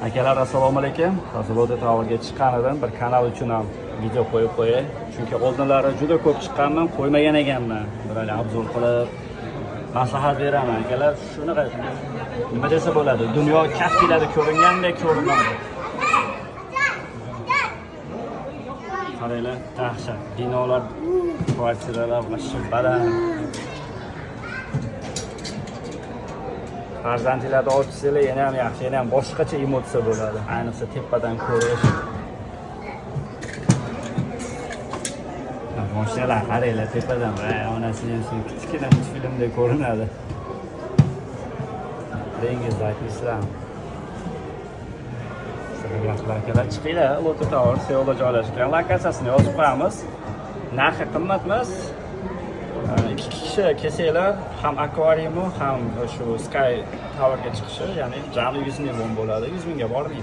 Akalar, assalomu alaykum. Tasavvur towerga chiqqanidan bir kanal uchun ham video qo'yib qo'yay. Chunki oldinlari juda ko'p chiqqanman, qo'ymagan ekanman. Birali obzor qilib maslahat beraman. Akalar, shunaqa nima desa bo'ladi? Dunyo kaftilari ko'ringandek ko'rinadi. Qaranglar, dahshat. Binolar, kvartiralar vashib baland. Farzandlarni olsangiz yana ham yaxshi, yana ham boshqacha emotsiya bo'ladi. Ayniqsa tepadan ko'rish. Mashinalar qaranglar tepadan, onasining kichkina filmda ko'rinadi. Dengiz aytmisizlar. Sizlarga chiqinglar, Lotte Tower Seulda joylashgan. Lokatsiyasini yozib qo'yamiz. Narxi qimmat emas. 2 kishi kelsanglar, ham akvariumi, ham shu Sky Towerga chiqishi, ya'ni jami 100 ming bo'ladi. 100 mingga bormaydi.